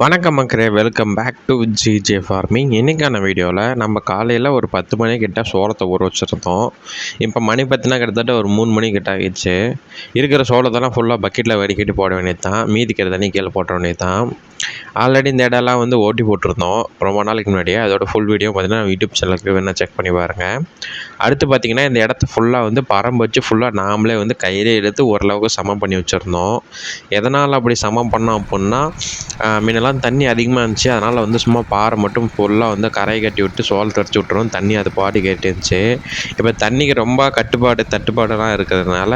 வணக்கம் மக்களே, welcome back to GJ farming. இன்றைக்கான வீடியோவில் நம்ம காலையில் ஒரு 10 மணிக்கிட்ட சோளத்தை ஊற வச்சுருந்தோம். இப்போ மணி பார்த்தினா கிட்டத்தட்ட ஒரு 3 மணிக்கிட்ட ஆகிடுச்சு. இருக்கிற சோளத்தெல்லாம் ஃபுல்லாக பக்கெட்டில் வடிகட்டி போட வேண்டியது தான். மீதிக்கிற தண்ணி கீழே போட்ட வேண்டியது தான். ஆல்ரெடி இந்த இடம்லாம் ஓட்டி போட்டிருந்தோம் ரொம்ப நாளைக்கு முன்னாடியே. அதோட ஃபுல் வீடியோ பார்த்திங்கன்னா யூடியூப் சேனலுக்கு வேணால் செக் பண்ணி பாருங்கள். அடுத்து பார்த்திங்கன்னா இந்த இடத்த ஃபுல்லாக பரம்பு வச்சு ஃபுல்லாக நாமளே கையிலே எடுத்து ஓரளவுக்கு சமம் பண்ணி வச்சுருந்தோம். எதனால் அப்படி சமம் பண்ணோம் அப்படின்னா, முன்னெல்லாம் தண்ணி அதிகமாக இருந்துச்சு. அதனால் சும்மா பாறை மட்டும் ஃபுல்லாக கரை கட்டி விட்டு சோளத்தை அடிச்சு விட்டுரும். தண்ணி அது பாடி கேட்டுருந்துச்சு. இப்போ தண்ணிக்கு ரொம்ப தட்டுப்பாடெல்லாம் இருக்கிறதுனால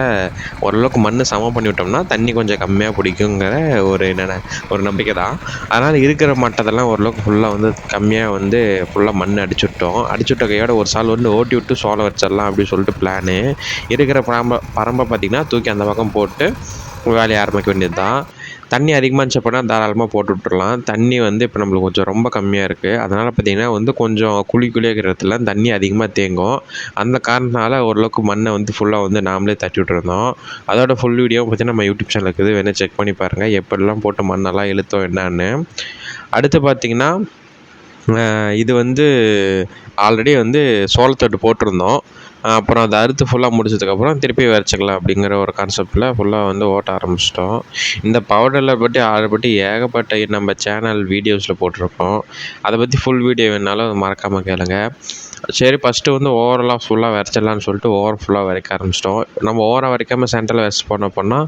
ஓரளவுக்கு மண் சமம் பண்ணி விட்டோம்னா தண்ணி கொஞ்சம் கம்மியாக பிடிக்குங்கிற ஒரு நம்பிக்கை தான். அதனால் இருக்கிற மட்டத்தெல்லாம் ஓரளவுக்கு ஃபுல்லாக கம்மியாக ஃபுல்லாக மண் அடிச்சு விட்டோம். அடிச்சு விட்ட கையோட ஒரு சால் ஓட்டி விட்டு சோளம் வச்சிடலாம் அப்படின்னு சொல்லிட்டு பிளானு. இருக்கிற பரம்பை பார்த்திங்கன்னா தூக்கி அந்த பக்கம் போட்டு வேலையை ஆரம்பிக்க வேண்டியது தான். தண்ணி அதிகமாக இருந்துச்சு அப்படின்னா தாராளமாக போட்டு விட்டுறலாம். தண்ணி இப்போ நம்மளுக்கு கொஞ்சம் ரொம்ப கம்மியாக இருக்குது. அதனால் பார்த்திங்கன்னா கொஞ்சம் குழியாக இருக்கிற தண்ணி அதிகமாக தேங்கும். அந்த காரணத்தினால ஓரளவுக்கு மண்ணை ஃபுல்லாக நாமளே தட்டி விட்டுருந்தோம். அதோட ஃபுல் வீடியோ பார்த்திங்கன்னா நம்ம யூடியூப் சேனலுக்கு இருக்குது, வேணால் செக் பண்ணி பாருங்கள் எப்படிலாம் போட்டு மண்ணெல்லாம் இழுத்தோம் என்னான்னு. அடுத்து பார்த்திங்கன்னா இது ஆல்ரெடி சோளத்தட்டு போட்டிருந்தோம். அப்புறம் அதை அறுத்து ஃபுல்லாக முடிச்சதுக்கப்புறம் திருப்பி விதைச்சிக்கலாம் அப்படிங்கிற ஒரு கான்செப்டில் ஃபுல்லாக ஓட்ட ஆரம்பிச்சிட்டோம். இந்த பவுடரில் பற்றி ஏகப்பட்ட நம்ம சேனல் வீடியோஸில் போட்டிருக்கோம். அதை பற்றி ஃபுல் வீடியோ வேணாலும் மறக்காமல் கேளுங்க. சரி, ஃபஸ்ட்டு ஓவரெல்லாம் ஃபுல்லாக விதைச்சிடலான்னு சொல்லிட்டு ஓவர் ஃபுல்லாக விதைக்க ஆரம்பிச்சிட்டோம். நம்ம ஓவராக விதைக்காமல் சென்டரில் விதைச்சி போனோம் அப்படின்னா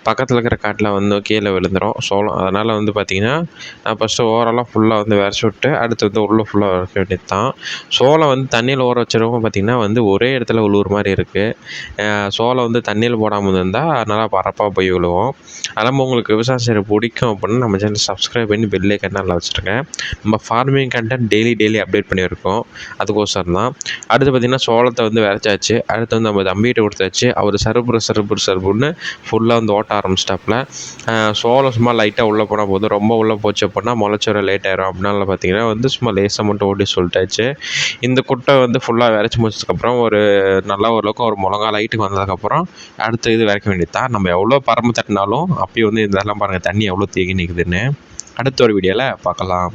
பக்கத்தில் இருக்கிற காட்டில் கீழே விழுந்துடும் சோளம். அதனால் பார்த்திங்கன்னா நான் ஃபஸ்ட்டு ஓவரெல்லாம் ஃபுல்லாக விதைச்சி விட்டு அடுத்து உள்ளே ஃபுல்லாக விதைக்க வேண்டியது தான். சோளம் தண்ணியில் ஊற வச்சுருவோம் பார்த்திங்கன்னா ஒரே இடத்துல உழுவுற மாதிரி இருக்குது. சோளம் தண்ணியில் போடாமல் இருந்தால் நல்லா பரப்பாக போய் விழுவோம். அதனால் உங்களுக்கு விவசாயம் செய்ய பிடிக்கும் அப்படின்னா நம்ம சேனல் சப்ஸ்கிரைப் பண்ணி பெல் ஐக்கானில் வச்சுருக்கேன். நம்ம ஃபார்மிங் கண்டென்ட் டெய்லி அப்டேட் பண்ணியிருக்கோம். அதுக்கோசரம் தான். அடுத்து பார்த்திங்கன்னா சோளத்தை விதைச்சாச்சு. அடுத்து நம்ம தம்பிகிட்ட கொடுத்தாச்சு. அவர் சருப்புன்னு ஃபுல்லாக ஓட்ட ஆரம்பிச்சிட்டாப்புல. சோளம் சும்மா லைட்டாக உள்ளே போனால் போதும், ரொம்ப உள்ளே போச்சு அப்படின்னா முளைச்சி வர லேட் ஆயிரும். அப்படினால பார்த்திங்கன்னா சும்மா லேசாக மட்டும் ஓட்டி சொல்லிட்டாச்சு. இந்த குட்டை ஃபுல்லாக விதைச்சி முடிச்சதுக்கப்புறம் நல்லா ஓரளவுக்கு ஒரு முழங்கால் லைட்டுக்கு வந்ததுக்கப்புறம் அடுத்து இது விதைக்க வேண்டியது தான். நம்ம எவ்வளோ பரம்பு தட்டினாலும் அப்பயும் இதெல்லாம் பாருங்கள் தண்ணி எவ்வளோ தேங்கி நிற்குதுன்னு. அடுத்த ஒரு வீடியோவில் பார்க்கலாம்.